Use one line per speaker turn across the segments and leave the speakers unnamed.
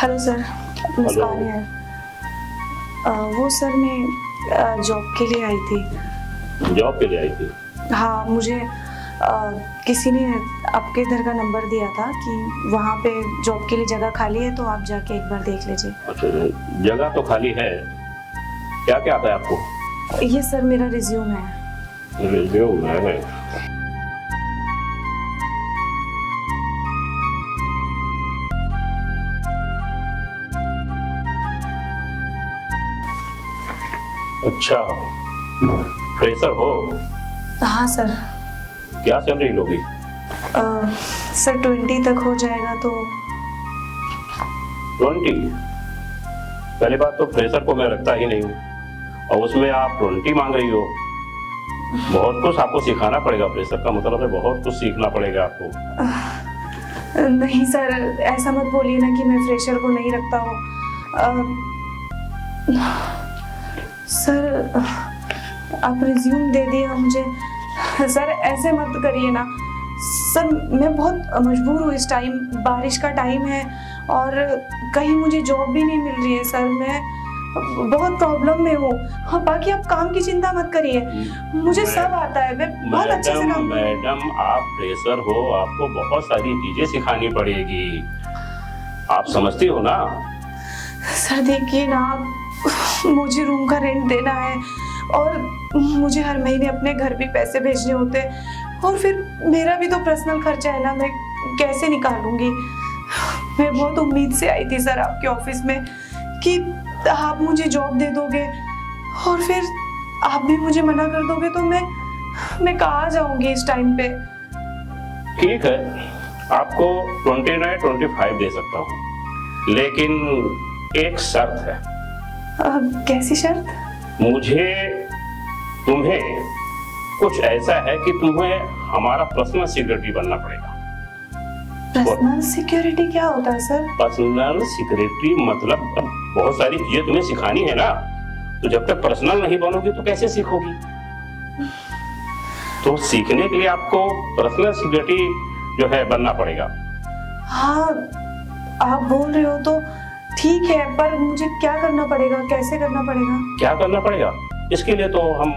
Hello sir, मुस्कान है। वो sir मैं जॉब के लिए आई थी।
जॉब के लिए आई थी?
हाँ, मुझे किसी ने आपके इधर का नंबर दिया था कि वहाँ पे जॉब के लिए जगह खाली है, तो आप जाके एक बार देख लीजिए।
अच्छा, जगह तो खाली है। क्या क्या आता है आपको?
ये सर मेरा रिज्यूम है।
रिज्यूम है? अच्छा, फ्रेशर हो?
हाँ सर।
क्या सैलरी लोगी?
सर 20 तक हो जाएगा तो।
20? पहली बात तो फ्रेशर को मैं रखता ही नहीं हूँ, और उसमें आप 20 मांग रही हो। बहुत कुछ आपको सिखाना पड़ेगा। फ्रेशर का मतलब है बहुत कुछ सीखना पड़ेगा आपको।
नहीं सर, ऐसा मत बोलिए ना कि मैं फ्रेशर को नहीं रखता हूँ। सर आप रिज्यूम दे दिए मुझे। सर ऐसे मत करिए ना सर, मैं बहुत मजबूर हूँ। इस टाइम बारिश का टाइम है और कहीं मुझे जॉब भी नहीं मिल रही है सर। मैं बहुत प्रॉब्लम में हूँ। हाँ, बाकी आप काम की चिंता मत करिए, मुझे सब आता है। मैं बहुत अच्छे से काम।
मैडम आप फ्रेशर हो, आपको बहुत सारी चीजें सिखानी पड़ेगी, आप समझती हो ना?
सर देखिए ना, मुझे रूम का रेंट देना है और मुझे हर महीने अपने घर भी पैसे भेजने होते हैं, और फिर मेरा भी तो पर्सनल खर्चा है ना, मैं कैसे निकालूंगी। मैं बहुत उम्मीद से आई थी सर आपके ऑफिस में कि आप मुझे जॉब दे दोगे, और फिर आप भी मुझे मना कर दोगे तो मैं कहाँ जाऊंगी इस टाइम पे।
ठीक है, आपको 29, 25 दे सकता हूँ, लेकिन एक शर्त है।
कैसी शर्त?
तुम्हें कुछ ऐसा है कि तुम्हें हमारा पर्सनल सिक्योरिटी बनना पड़ेगा।
पर्सनल सिक्योरिटी क्या होता है सर?
पर्सनल सिक्योरिटी मतलब बहुत सारी चीजें तुम्हें सिखानी है ना, तो जब तक पर्सनल नहीं बनोगी तो कैसे सीखोगी? तो सीखने के लिए आपको पर्सनल सिक्योरिटी जो है बनना पड़ेगा।
हाँ, आप बोल रहे हो तो ठीक है, पर मुझे क्या करना पड़ेगा, कैसे करना पड़ेगा?
क्या करना पड़ेगा? इसके लिए तो हम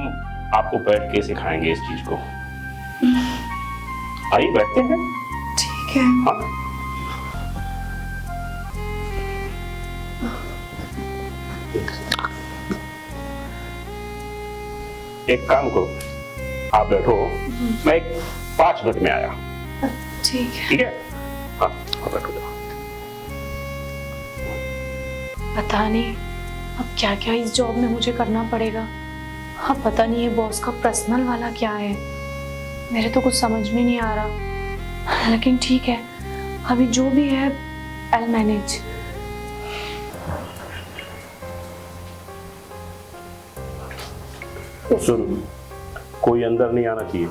आपको बैठ के सिखाएंगे इस चीज को। आइए बैठते हैं।
ठीक है।
हाँ। एक काम करो, आप बैठो, मैं 5 मिनट में आया।
ठीक है।
ठीक है? हाँ, आप बैठो।
पता नहीं अब क्या क्या इस जॉब में मुझे करना पड़ेगा। हाँ, पता नहीं ये बॉस का पर्सनल वाला क्या है, मेरे तो कुछ समझ में नहीं आ रहा, लेकिन ठीक है, अभी जो भी है I'll मैनेज।
सुन, कोई अंदर नहीं आना चाहिए।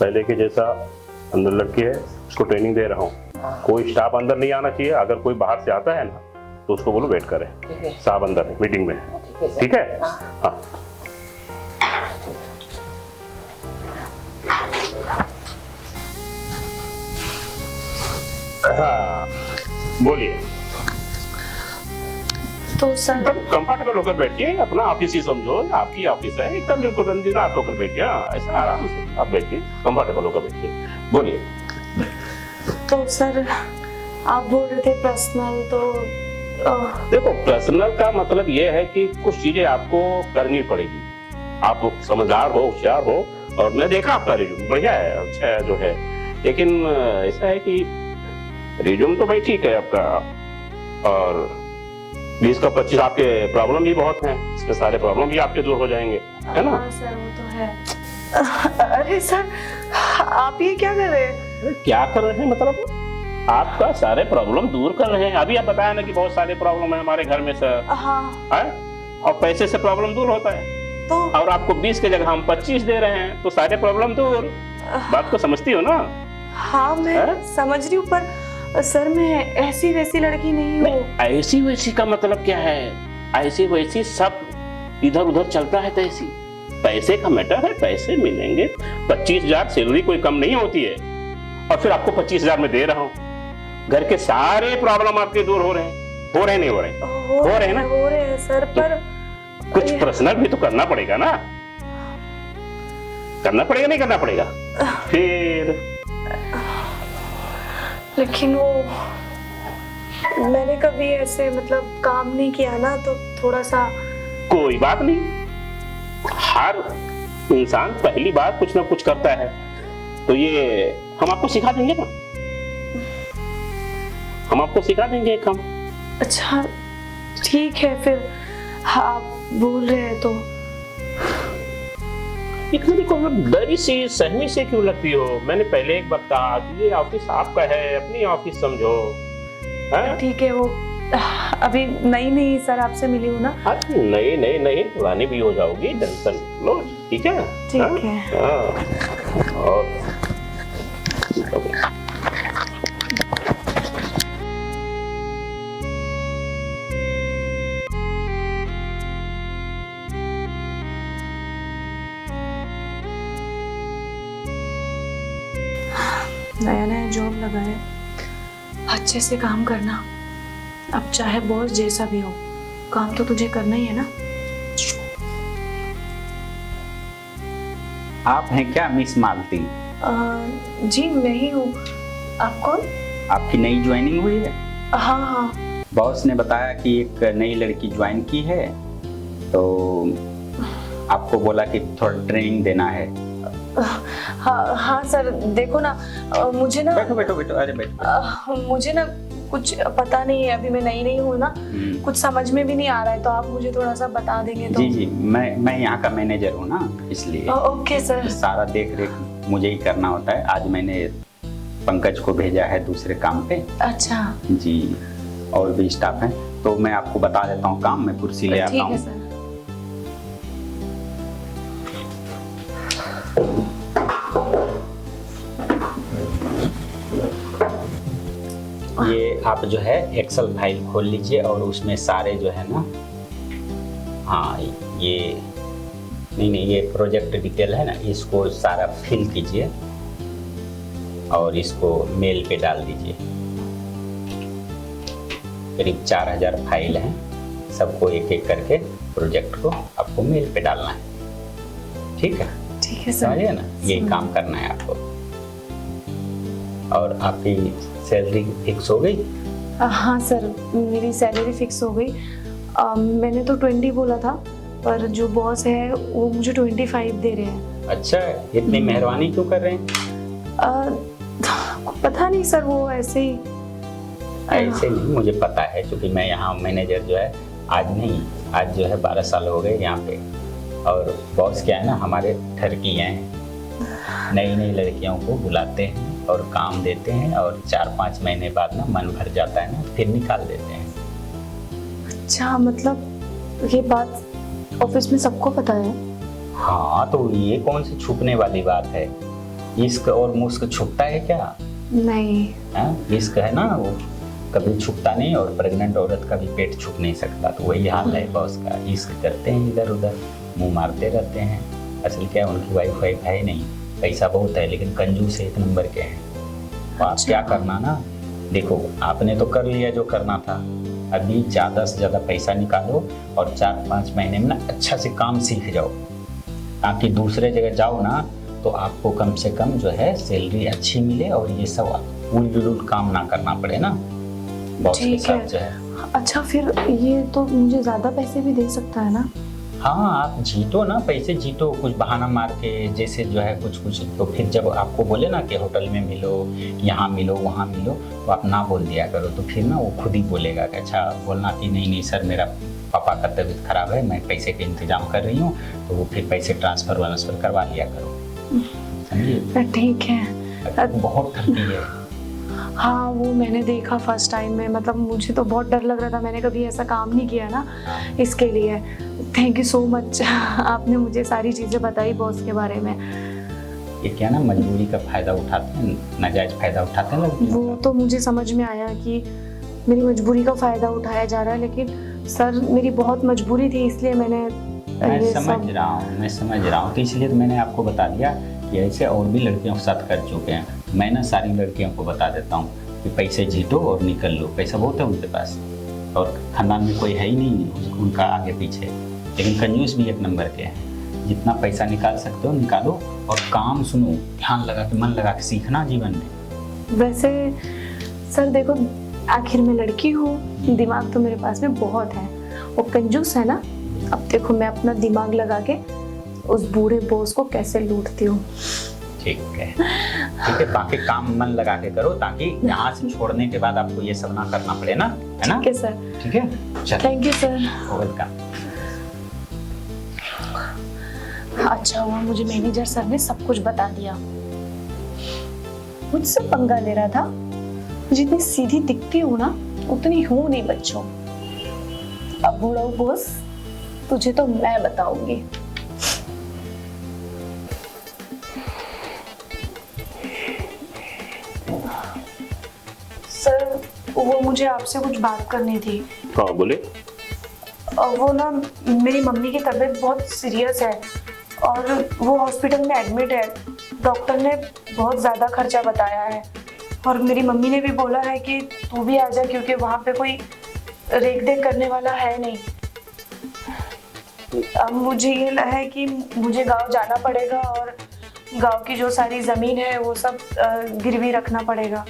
पहले के जैसा अंदर लड़के है, उसको ट्रेनिंग दे रहा हूँ। कोई स्टाफ अंदर नहीं आना चाहिए। अगर कोई बाहर से आता है ना तो उसको बोलो वेट करे, साहब अंदर है, मीटिंग में। ठीक है? हाँ। हाँ, बोलिए।
तो सर
कंफर्टेबल होकर बैठिए, अपना ऑफिस ही समझो, आपकी ऑफिस है, एकदम बिल्कुल रंजीत होकर बैठिए। ऐसा आराम से आप बैठिए, कंफर्टेबल होकर बैठिए। बोलिए।
तो सर आप बोल रहे थे पर्सनल, तो
देखो, पर्सनल का मतलब ये है कि कुछ चीजें आपको करनी पड़ेगी। आप समझदार हो, होशियार हो, और मैं देखा आपका रिज्यूम बढ़िया है, अच्छा है जो है, लेकिन ऐसा है कि रिज्यूम तो भाई ठीक है आपका, और 20 का 25 आपके प्रॉब्लम भी बहुत हैं, इसके सारे प्रॉब्लम भी आपके दूर हो जाएंगे, है ना?
हाँ सर, वो तो है। अरे सर, आप ये क्या कर रहे हैं?
क्या कर रहे हैं मतलब? आपका सारे प्रॉब्लम दूर कर रहे हैं। अभी आप बताया ना कि बहुत सारे प्रॉब्लम है हमारे घर में सर।
हाँ।
है? और पैसे से प्रॉब्लम दूर होता है,
तो
और आपको 20 की जगह हम 25 दे रहे हैं, तो सारे प्रॉब्लम दूर। बात को समझती हो ना?
हाँ, मैं समझ रही हूँ, पर सर मैं ऐसी वैसी लड़की नहीं हूँ।
ऐसी वैसी का मतलब क्या है? ऐसी वैसी सब इधर उधर चलता है तैसी। पैसे का मैटर है, पैसे मिलेंगे। 25,000 सैलरी कोई कम नहीं होती है, और फिर आपको 25,000 में दे रहा हूँ। घर के सारे प्रॉब्लम आपके दूर हो रहे हैं, हो रहे नहीं हो रहे? हो रहे हैं ना?
हो रहे हैं सर, पर
कुछ पर्सनल भी तो करना पड़ेगा ना, करना पड़ेगा नहीं करना पड़ेगा? फिर
लेकिन वो मैंने कभी ऐसे मतलब काम नहीं किया ना, तो थोड़ा सा।
कोई बात नहीं, हर इंसान पहली बार कुछ ना कुछ करता है, तो ये हम आपको सिखा देंगे ना, हम आपको सिखा देंगे काम।
अच्छा ठीक है, फिर आप बोल रहे हैं तो।
इतनी को डरी सी सहमी से क्यों लगती हो? मैंने पहले एक बार कहा कि ये ऑफिस आपका है, अपनी ऑफिस समझो।
ठीक है, वो अभी नहीं सर आपसे मिली हूँ ना।
नहीं पुरानी भी हो जाओगी, टेंशन लो, ठीक है?
ठीक है।
और
नया जॉब लगा है, अच्छे से काम करना। अब चाहे बॉस जैसा भी हो, काम तो तुझे करना ही है ना।
आप हैं क्या मिस मालती?
जी मैं ही हूँ। आप कौन?
आपकी नई ज्वाइनिंग हुई है?
हाँ।
बॉस ने बताया कि एक नई लड़की ज्वाइन की है, तो आपको बोला कि थोड़ा ट्रेनिंग देना है।
हाँ सर, देखो ना, मुझे ना।
बैठो अरे बैठो।
मुझे ना कुछ पता नहीं है, अभी मैं नई हूँ ना, कुछ समझ में भी नहीं आ रहा है, तो आप मुझे थोड़ा सा बता देंगे तो।
जी मैं यहाँ का मैनेजर हूँ ना, इसलिए।
Okay sir.
सारा देख रेख मुझे ही करना होता है। आज मैंने पंकज को भेजा है दूसरे काम पे।
अच्छा
जी, और भी स्टाफ है, तो मैं आपको बता देता हूँ काम, मैं कुर्सी ले आता हूँ। ये आप जो है एक्सेल फाइल खोल लीजिए और उसमें सारे जो है ना, हाँ ये नहीं ये प्रोजेक्ट डिटेल है ना, इसको सारा फिल कीजिए और इसको मेल पे डाल दीजिए। करीब 4000 फाइल हैं, सबको एक एक करके प्रोजेक्ट को आपको मेल पे डालना है। ठीक है
सर,
समझिए ना, यही काम करना है आपको। और आपकी सैलरी फिक्स हो गई?
हाँ सर, मेरी सैलरी फिक्स हो गई। मैंने तो 20 बोला था, पर जो बॉस है वो मुझे 25 दे रहे हैं।
अच्छा, इतनी मेहरबानी क्यों कर रहे हैं?
पता नहीं सर, वो ऐसे ही।
ऐसे नहीं, मुझे पता है, क्योंकि मैं यहाँ मैनेजर जो है आज जो है 12 साल हो गए यहाँ पे। और बॉस क्या है ना, हमारे ठरकियाँ हैं, नई लड़कियों को बुलाते हैं और काम देते हैं, और 4-5 महीने बाद ना मन भर जाता है ना, फिर निकाल देते हैं।
अच्छा, मतलब ये बात ऑफिस में सबको पता है?
हाँ, तो ये कौन सी छुपने वाली बात है? इश्क और मुश्क छुपता है क्या?
नहीं।
इश्क है ना, वो कभी छुपता नहीं, और प्रेग्नेंट औरत का भी पेट छुप नहीं सकता। तो वही हाल है बॉस का, इश्क करते हैं इधर उधर, मुंह मारते रहते हैं। असल क्या, उनकी वाइफ है नहीं, पैसा बहुत है, लेकिन कंजूस एक नंबर के हैं। तो आप क्या करना ना, देखो आपने तो कर लिया जो करना था, अभी ज़्यादा से ज़्यादा पैसा निकालो और 4-5 महीने में ना अच्छा से काम सीख जाओ, ताकि दूसरे जगह जाओ ना तो आपको कम से कम जो है सैलरी अच्छी मिले, और ये सब उलझुल काम ना करना पड़े ना बॉस के साथ जो है।
अच्छा, फिर ये तो मुझे ज़्यादा पैसे भी दे सकता है ना?
हाँ, आप जीतो ना, पैसे जीतो, कुछ बहाना मार के, जैसे जो है कुछ तो फिर जब आपको बोले ना कि होटल में मिलो, यहाँ मिलो, वहाँ मिलो, तो आप ना बोल दिया करो। तो फिर ना वो खुद ही बोलेगा कि अच्छा, बोलना कि नहीं सर, मेरा पापा का तबीयत खराब है, मैं पैसे के इंतजाम कर रही हूँ, तो वो फिर पैसे ट्रांसफर करवा लिया करो, समझिए?
ठीक है।
बहुत ठगी है।
हाँ, वो मैंने देखा फर्स्ट टाइम में, मतलब मुझे तो बहुत डर लग रहा था, मैंने कभी ऐसा काम नहीं किया ना, इसके लिए थैंक यू सो मच। आपने मुझे सारी चीज़ें बताई बॉस के बारे में।
ये क्या ना, मजबूरी का फायदा उठाते हैं, नाजायज फायदा उठाते हैं।
वो तो मुझे समझ में आया कि मेरी मजबूरी का फायदा उठाया जा रहा है, लेकिन सर मेरी बहुत मजबूरी थी, इसलिए मैं
समझ रहा हूँ, तो इसलिए तो मैंने आपको बता दिया कि ऐसे और भी लड़कियों के साथ कर चुके हैं। मैं ना सारी लड़कियों को बता देता हूँ कि पैसे जीतो और निकल लो, पैसा बहुत है उनके पास और खानदान में कोई है ही नहीं उनका आगे पीछे, लेकिन कंजूस भी एक नंबर के हैं। जितना पैसा निकाल सकते हो निकालो और काम सुनो, ध्यान लगा के मन लगा के सीखना जीवन में।
वैसे सर देखो, आखिर में लड़की हूँ, दिमाग तो मेरे पास में बहुत है। वो कंजूस है ना, अब देखो मैं अपना दिमाग लगा के उस बूढ़े बॉस को कैसे लूटती हूँ।
ठीक है, बाकी काम मन लगा के करो ताकि यहाँ से छोड़ने के बाद आपको ये सब ना करना पड़े ना, है ना?
ठीक है सर।
ठीक है, चल।
Thank you sir.
वेलकम।
अच्छा हुआ मुझे मैनेजर सर ने सब कुछ बता दिया। मुझसे पंगा ले रहा था। जितनी सीधी दिखती हूँ ना उतनी हूँ नहीं बच्चों। अब बूढ़ा बॉस तुझे तो मैं बताऊंगी। सर वो मुझे आपसे कुछ बात करनी थी।
हाँ बोले।
वो ना मेरी मम्मी की तबीयत बहुत सीरियस है और वो हॉस्पिटल में एडमिट है। डॉक्टर ने बहुत ज़्यादा खर्चा बताया है और मेरी मम्मी ने भी बोला है कि तू भी आ जा क्योंकि वहाँ पे कोई रेख देख करने वाला है नहीं। अब मुझे ये है कि मुझे गांव जाना पड़ेगा और गांव की जो सारी ज़मीन है वो सब गिरवी रखना पड़ेगा।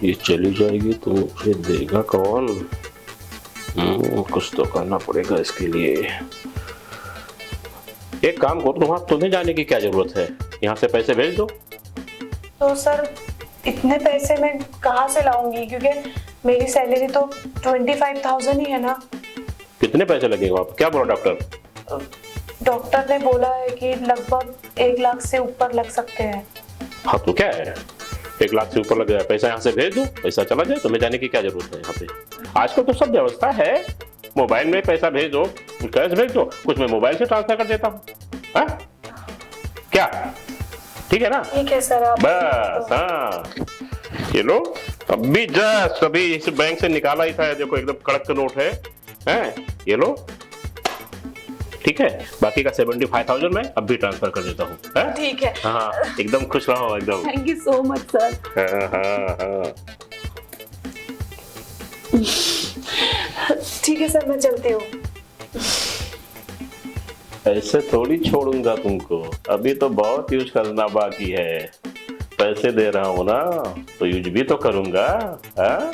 ये चली जाएगी तो ये देगा कौन? कुछ तो करना पड़ेगा इसके लिए। एक काम करो, तुम्हें जाने की क्या जरूरत है, यहाँ से पैसे भेज दो।
तो सर इतने पैसे मैं कहाँ से लाऊंगी, क्योंकि मेरी सैलरी तो 25,000 ही है ना।
कितने पैसे लगेगा? आप क्या बोला डॉक्टर?
डॉक्टर ने बोला है कि लगभग 1 लाख से ऊपर लग सकते हैं।
हाँ तो क्या है, 1 लाख से ऊपर लग जाए, पैसा यहाँ से भेज दो, पैसा चला जाए। तुम्हें जाने की क्या जरूरत है? यहाँ पे आजकल तो सब व्यवस्था है, मोबाइल में पैसा भेज दो, कैश भेज दो, कुछ मैं मोबाइल से ट्रांसफर कर देता हूँ। हाँ क्या, ठीक है ना?
ठीक है सर। आप
बस हाँ, ये लो अभी जस्ट अभी इस बैंक से निकाला ही था, देखो एकदम कड़क नोट है ये लो। ठीक है, बाकी का 75,000 मैं अभी ट्रांसफर कर देता हूँ।
ठीक है।
हाँ एकदम खुश रहो एकदम।
Thank you so much sir.
हाँ।
ठीक है सर, मैं चलती हूँ।
ऐसे थोड़ी छोड़ूंगा तुमको, अभी तो बहुत यूज करना बाकी है। पैसे दे रहा हूँ ना तो यूज भी तो करूंगा। हाँ।